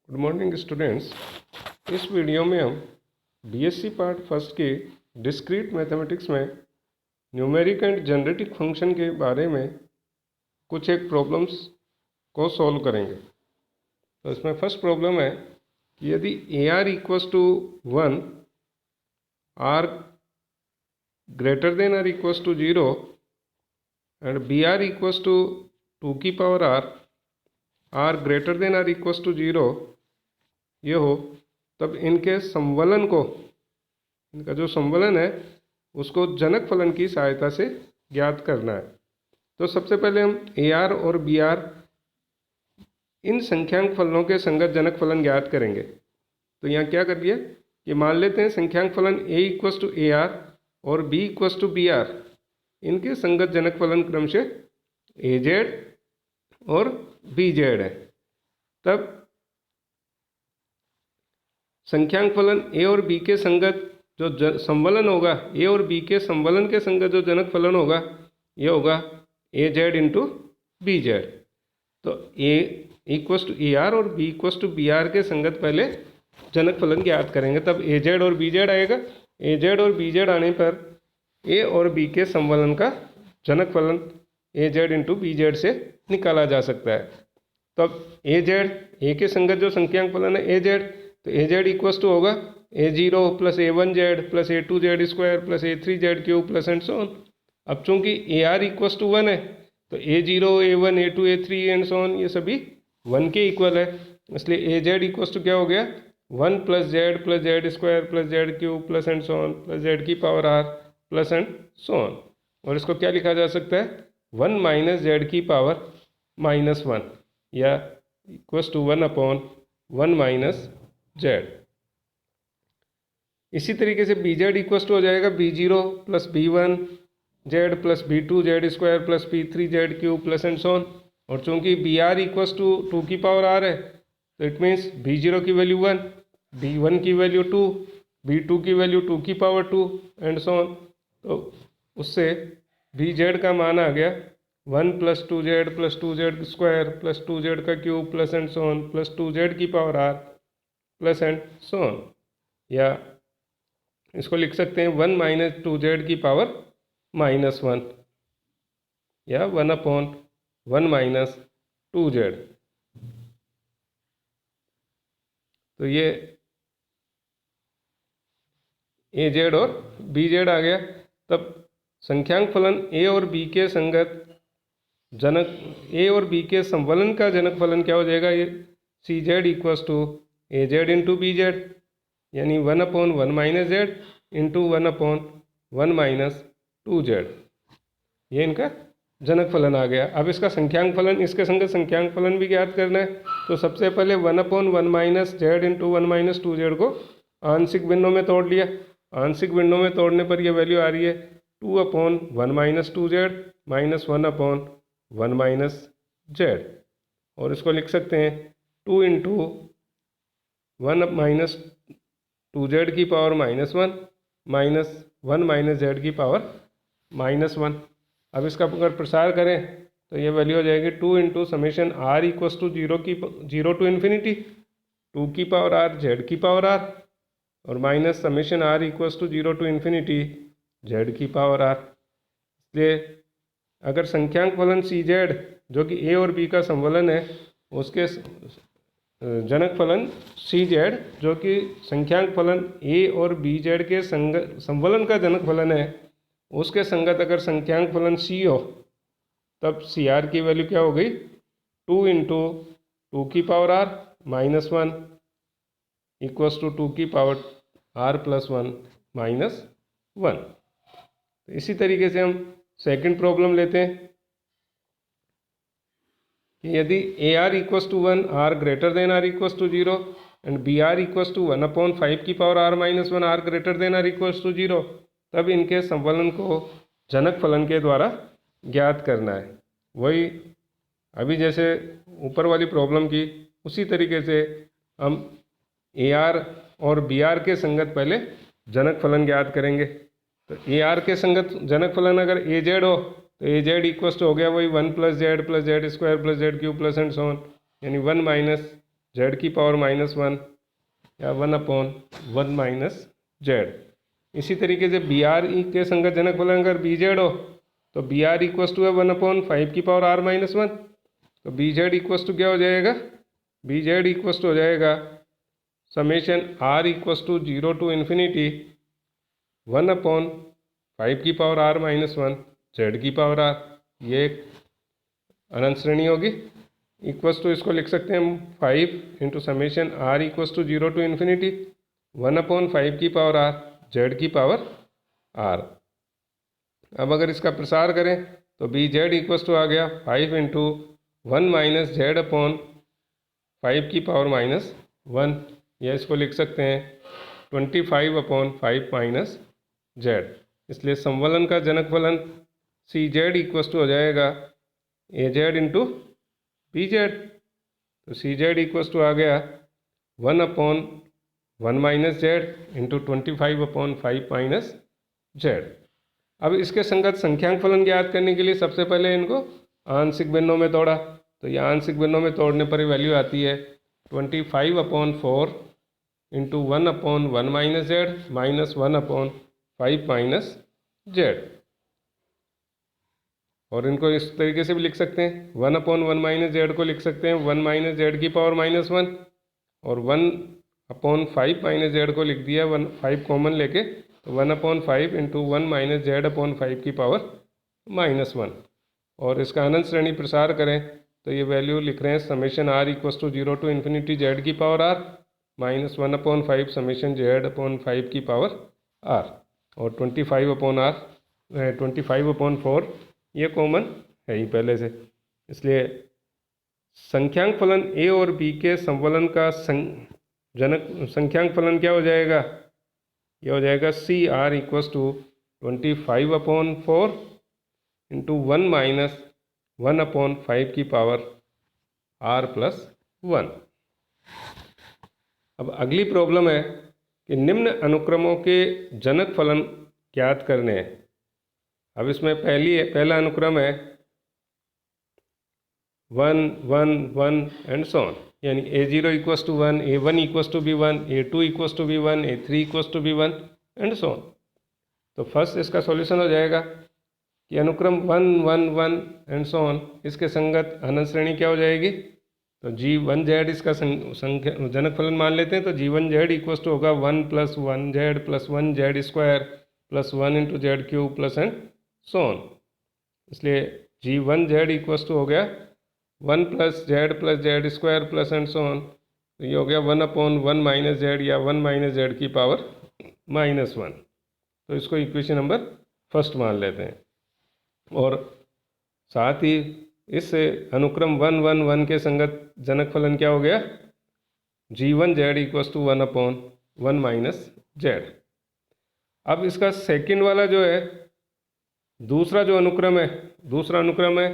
Good morning students. इस video में हम बीएससी पार्ट फर्स्ट के डिस्क्रीट मैथमेटिक्स में न्यूमेरिक एंड जेनरेटिक फंक्शन के बारे में कुछ एक प्रॉब्लम्स को सॉल्व करेंगे। तो इसमें फर्स्ट प्रॉब्लम है कि यदि A are equals to 1, R greater than R equals to 0 and B R equals to 2 की power R greater than R equals to 0 ये हो, तब इनके संवलन को, इनका जो संवलन है उसको जनक फलन की सहायता से ज्ञात करना है। तो सबसे पहले हम ए आर और बी आर इन संख्यांक फलनों के संगत जनक फलन ज्ञात करेंगे। तो यहाँ क्या कर दिया कि मान लेते हैं संख्यांक फलन A equals to A R और B equals to B R, इनके संगत जनक फलन क्रम से ए जेड और बी जेड है। तब संख्यांक फलन ए और बी के संगत जो संवलन होगा, ए और बी के संवलन के संगत जो जनक फलन होगा ये होगा A Z into B Z. तो A equals to A R और B equals to B R के संगत पहले जनक फलन ज्ञात करेंगे, तब ए जेड और बी जेड आएगा। ए जेड और बी जेड आने पर ए और बी के संवलन का जनक फलन ए जेड इंटू बी जेड से निकाला जा सकता है। तब ए जेड, ए के संगत जो संख्यांक फलन है ए जेड, तो ए जेड इक्वस टू होगा a zero plus a one Z plus a two Z square plus a three Z cube plus and so on. अब चूंकि ए आर इक्वस टू 1 है तो a zero a one a two a three and so on ये सभी 1 के equal है, इसलिए ए Z equals to क्या हो गया 1 plus z square plus z cube plus and so on plus z की power r plus and so on. और इसको क्या लिखा जा सकता है 1 माइनस जेड की पावर -1 या equals to 1 upon 1 minus Z. इसी तरीके से बी जेड इक्वस टू हो जाएगा B zero plus B one Z plus B two Z square plus B three Z cube plus and so on. और चूंकि B R equals to 2 की power are है तो इट मीन्स बी जीरो की value 1, B one की value 2, B to की value 2 की power 2 and so on. तो उससे बी जेड का मान आ गया 1 plus 2 z square plus 2 z का cube plus and so on plus 2 z की power r plus and so on. या इसको लिख सकते हैं 1 माइनस 2 जेड की पावर -1 या 1 अपॉन 1 माइनस 2 जेड। तो ये ए जेड और बी जेड आ गया। तब संख्यांक फलन ए और बी के संगत जनक, ए और बी के संवलन का जनक फलन क्या हो जाएगा, ये c z equals to a Z into B z, यानी 1 upon 1 minus z into 1 upon 1 minus 2 z. ये इनका जनक फलन आ गया। अब इसका संख्यांक फलन, इसके संगत संख्यांक फलन भी ज्ञात करना है। तो सबसे पहले 1 upon 1 minus z into 1 minus 2 Z को आंशिक भिन्नों में तोड़ लिया। आंशिक भिन्नों में तोड़ने पर यह वैल्यू आ रही है 2 upon 1 minus 2 Z minus 1 upon 1 minus Z. और इसको लिख सकते हैं 2 इंटू 1 माइनस 2 जेड की पावर -1 माइनस 1 माइनस जेड की पावर -1। अब इसका अगर प्रसार करें तो ये वैल्यू हो जाएगी 2 into summation R equals to 0 to infinity 2 की पावर आर जेड की पावर आर और minus summation R equals to 0 to infinity Z की पावर आर। इसलिए अगर संख्यांक फलन सी जेड जो कि ए और बी का संवलन है उसके जनक फलन सी जेड जो कि संख्यांक फलन ए और बी जेड के संवलन का जनक फलन है उसके संगत अगर संख्यांक फलन सी हो तब सी आर की वैल्यू क्या हो गई 2 इंटू 2 की पावर आर -1 इक्वस टू 2 की पावर आर प्लस 1 -1। तो इसी तरीके से हम सेकंड प्रॉब्लम लेते हैं कि यदि A are equals to 1, R greater than R equals to 0 and B R equals to 1 upon 5 की power R -1 R greater than R equals to 0, तब इनके संवलन को जनक फलन के द्वारा ज्ञात करना है। वही अभी जैसे ऊपर वाली प्रॉब्लम की उसी तरीके से हम ए आर और बी आर के संगत पहले जनक फलन ज्ञात करेंगे। तो ए आर के संगत जनक फलन अगर ए जेड हो तो ए जेड इक्वस टू हो गया वही 1 plus z square plus z cube plus and so on, यानी 1 माइनस जेड की पावर -1 या 1/1 माइनस जेड। इसी तरीके से बी आर ई के संगत जनक फलन अगर बी जेड हो तो बी आर इक्वस टू है 1/5 की पावर r -1। तो बी जेड इक्वस टू क्या हो जाएगा, बी जेड इक्वस टू हो जाएगा summation r equals to 0 to infinity 1/5 की पावर r -1 जेड की पावर r। ये एक अनंत श्रेणी होगी। इक्वस टू इसको लिख सकते हैं हम 5 into summation r equals to 0 to infinity 1/5 की पावर r जेड की पावर r। अब अगर इसका प्रसार करें तो बी जेड इक्वस टू आ गया 5 इंटू 1 माइनस जेड अपॉन 5 की पावर -1, या इसको लिख सकते हैं 25/5 माइनस जेड। इसलिए संवलन का जनक फलन सी जेड इक्वस टू हो जाएगा ए जेड इंटू बी जेड। तो सी जेड इक्वस टू आ गया 1/1 minus z into 25/5 minus Z. अब इसके संगत संख्यांक फलन ज्ञात करने के लिए सबसे पहले इनको आंशिक भिन्नों में तोड़ा। तो ये आंशिक भिन्नों में तोड़ने पर वैल्यू आती है 25/4 into 1/1 minus Z minus 1/5 minus Z. और इनको इस तरीके से भी लिख सकते हैं 1/1 माइनस जेड को लिख सकते हैं 1 माइनस जेड की पावर -1, और 1/5 माइनस जेड को लिख दिया 5 कॉमन लेके, तो 1/5 इंटू 1 माइनस जेड अपॉन 5 की पावर -1। और इसका अनंत श्रेणी प्रसार करें तो ये वैल्यू लिख रहे हैं summation r equals to 0 to infinity Z की power r minus 1/5 summation z upon 5 की पावर r। और 25/4 ये कॉमन है ही पहले से। इसलिए संख्यांक फलन a और b के संवलन का संख्यांक फलन क्या हो जाएगा, यह हो जाएगा C R equals to 25/4 into 1 minus 1/5 की पावर r प्लस 1। अब अगली प्रॉब्लम है कि निम्न अनुक्रमों के जनक फलन ज्ञात करने हैं। अब इसमें पहला अनुक्रम है 1 1 1 एंड सो ऑन, यानी a0 equals to 1, a1 equals to b1, a2 equals to b1, a3 equals to b1 and so on. तो फर्स्ट इसका सॉल्यूशन हो जाएगा कि अनुक्रम 1 1 1 एंड सो ऑन इसके संगत अनंत श्रेणी क्या हो जाएगी। तो g1z इसका जनक फलन मान लेते हैं। तो g1z इक्वस टू होगा 1 plus 1z plus 1z square plus 1 into Z cube plus and so on. इसलिए g1z इक्वस टू हो गया 1 plus z square plus and so on. तो ये हो गया 1/1 माइनस जेड या 1 माइनस जेड की पावर -1। तो इसको इक्वेशन नंबर फर्स्ट मान लेते हैं। और साथ ही इस अनुक्रम 1 1 1 के संगत जनक फलन क्या हो गया, g1z equals to 1/1 minus Z. अब इसका सेकंड वाला जो है दूसरा अनुक्रम है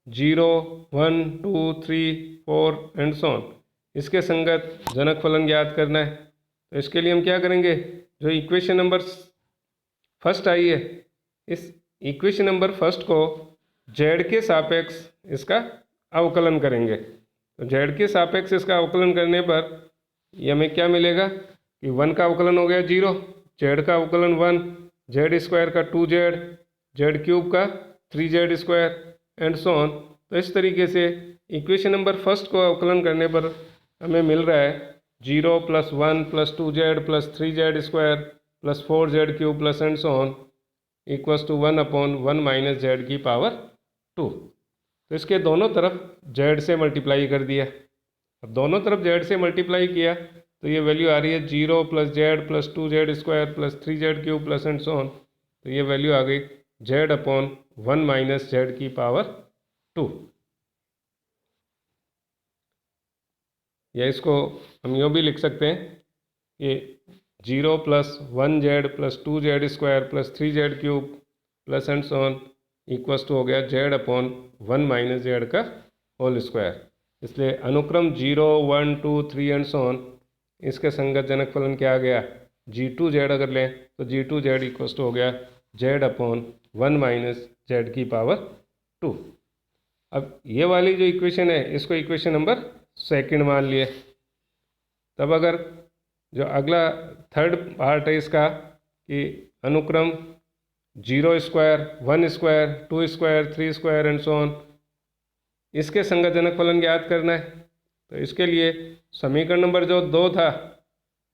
0 1 2 3 4 एंड सो ऑन, इसके संगत जनक फलन ज्ञात करना है। तो इसके लिए हम क्या करेंगे, जो इक्वेशन नंबर फर्स्ट आई है इस इक्वेशन नंबर फर्स्ट को जेड के सापेक्ष इसका अवकलन करेंगे। तो जेड के सापेक्ष इसका अवकलन करने पर ये हमें क्या मिलेगा कि 1 का अवकलन हो गया 0, जेड का अवकलन 1, जेड स्क्वायर का 2z, जेड क्यूब का 3z square and so on. तो इस तरीके से इक्वेशन नंबर फर्स्ट को अवकलन करने पर हमें मिल रहा है 0 plus 1 plus 2z plus 3z square plus 4z cube plus and so on equals to 1/1 minus Z की पावर 2। तो इसके दोनों तरफ जेड से मल्टीप्लाई कर दिया। अब दोनों तरफ जेड से मल्टीप्लाई किया तो ये वैल्यू आ रही है 0 plus Z plus 2z square plus 3z cube plus and so on. तो ये वैल्यू आ गई z/1 माइनस जेड की पावर 2। या इसको हम यूँ भी लिख सकते हैं कि 0 plus 1z plus 2z square plus 3z cube plus and so on equals to हो गया z/1 माइनस जेड का होल स्क्वायर। इसलिए अनुक्रम 0 1 2 3 एंड सो ऑन इसके संगत जनक फलन क्या आ गया, g2z अगर लें तो g2z इक्वस टू हो गया z/1 माइनस जेड की पावर 2। अब ये वाली जो इक्वेशन है इसको इक्वेशन नंबर सेकंड मान लिए। तब अगर जो अगला थर्ड पार्ट है इसका कि अनुक्रम 0 square 1 square 2 square 3 square and so on, इसके संगत जनक फलन ज्ञात करना है। तो इसके लिए समीकरण नंबर जो 2 था,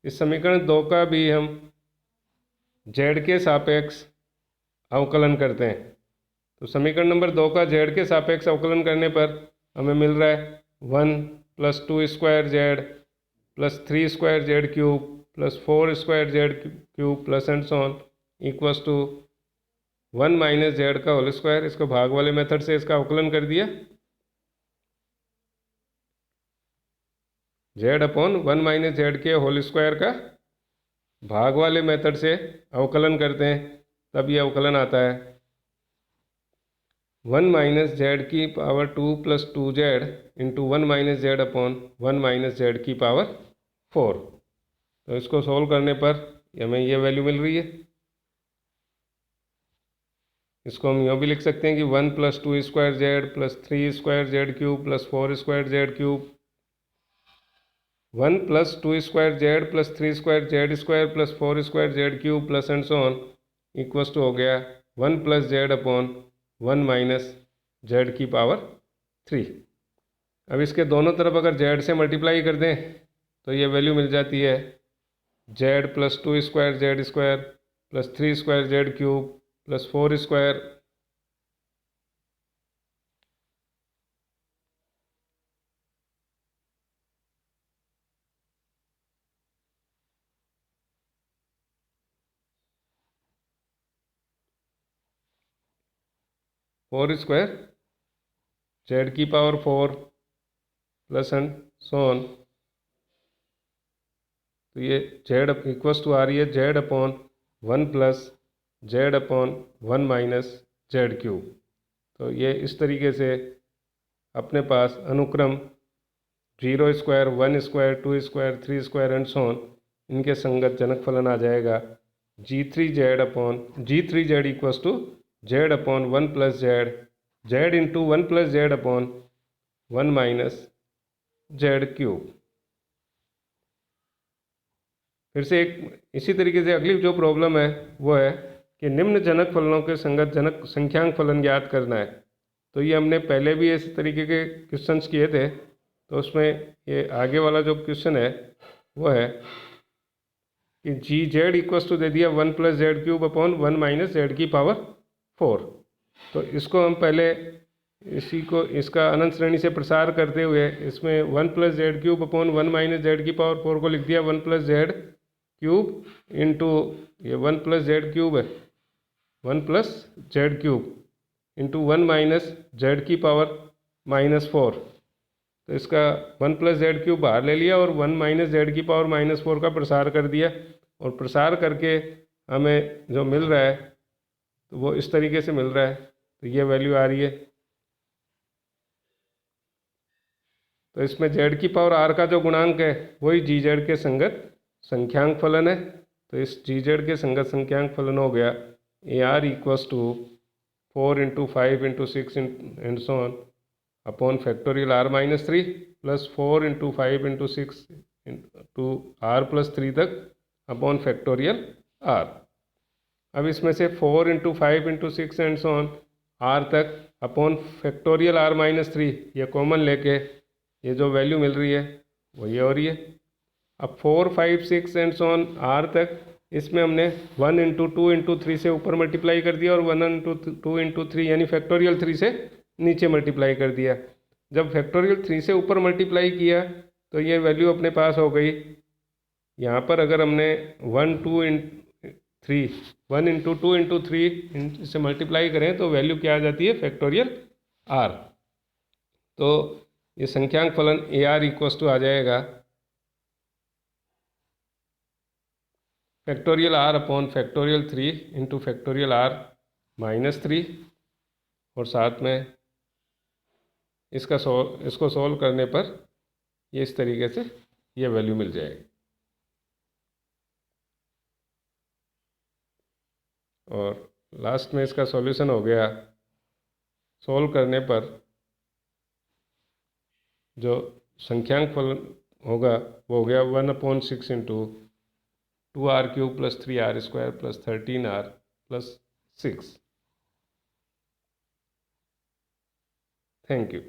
इस समीकरण 2 का भी हम जेड के सापेक्ष अवकलन करते हैं। तो समीकरण नंबर 2 का जेड के सापेक्ष अवकलन करने पर हमें मिल रहा है 1 + 2 square Z plus 3 square Z cube plus 4 square Z cube plus and so on equals to 1 - Z का होल स्क्वायर। इसको भाग वाले मेथड से इसका अवकलन कर दिया, जेड अपॉन 1 - जेड के होल स्क्वायर का भाग वाले मेथड से अवकलन करते हैं, तब ये अवकलन आता है 1 - जेड की power 2 + 2z into 1 - Z upon 1 - Z की पावर 4। तो इसको सोल्व करने पर हमें ये वैल्यू मिल रही है। इसको हम यूँ भी लिख सकते हैं कि 1 + 2 square Z plus 3 square Z cube plus 4 square Z cube 1 + 2 square Z plus 3 square Z square plus 4 square Z cube plus and so on equals to हो गया 1 + जेड अपॉन 1 - जेड की पावर 3। अब इसके दोनों तरफ अगर जेड से multiply कर दें तो ये वैल्यू मिल जाती है z plus 2 square Z square plus 3 square Z cube plus 4 square z की power 4 plus and so on. तो ये जेड इक्वल्स टू आ रही है z upon 1 + Z upon 1 - Z cube. तो ये इस तरीके से अपने पास अनुक्रम 0 square 1 square 2 square 3 square and so on, इनके संगत जनक फलन आ जाएगा G3Z equals to Z upon 1 + Z into 1 + Z upon 1 - Z cube. फिर से एक इसी तरीके से अगली जो प्रॉब्लम है वो है कि निम्न जनक फलनों के संगत जनक संख्यांक फलन ज्ञात करना है। तो ये हमने पहले भी इस तरीके के क्वेश्चंस किए थे, तो उसमें ये आगे वाला जो क्वेश्चन है वो है कि Gz इक्वल्स टू दे दिया 1 + जेड क्यूब अपॉन 1 - जेड की पावर 4। तो इसको हम पहले इसका अनंत श्रेणी से प्रसार करते हुए इसमें 1 + जेड क्यूब अपॉन 1 - जेड की पावर 4 को लिख दिया 1 + जेड क्यूब इंटू ये 1 + जेड क्यूब है 1 + जेड क्यूब इंटू 1 - जेड की पावर -4। तो इसका 1 + जेड क्यूब बाहर ले लिया और 1 - जेड की पावर -4 का प्रसार कर दिया, और प्रसार करके हमें जो मिल रहा है तो वो इस तरीके से मिल रहा है। तो ये वैल्यू आ रही है। तो इसमें जेड की पावर आर का जो गुणांक है वही जी जेड के संगत संख्यांक फलन है। तो इस जी जेड के संगत संख्यांक फलन हो गया A R equals to 4 × 5 × 6 and so on upon factorial r-3 plus 4 × 5 × 6 to r+3 तक अपॉन फैक्टोरियल r। अब इसमें से 4 × 5 × 6 एंड सो ऑन r तक अपॉन फैक्टोरियल r-3 ये कॉमन लेके ये जो वैल्यू मिल रही है वो ये हो रही है। अब 4 5 6 एंड सो ऑन r तक इसमें हमने 1 × 2 × 3 से ऊपर मल्टीप्लाई कर दिया और 1 × 2 × 3 यानी फैक्टोरियल 3 से नीचे मल्टीप्लाई कर दिया। जब फैक्टोरियल 3 से ऊपर मल्टीप्लाई किया तो ये वैल्यू अपने पास हो गई। यहाँ पर अगर हमने 1 × 2 × 3 से मल्टीप्लाई करें तो वैल्यू क्या आ जाती है फैक्टोरियल r। तो ये संख्यांक फलन ए आर इक्वल्स टू आ जाएगा factorial r upon factorial 3 into factorial r-3, और साथ में इसको सॉल्व करने पर ये इस तरीके से ये वैल्यू मिल जाएगी। और लास्ट में इसका सॉल्यूशन हो गया, सॉल्व करने पर जो संख्यांक फलन होगा वो हो गया 1/6 into 2r³ + 3r² + 13r + 6। Thank you.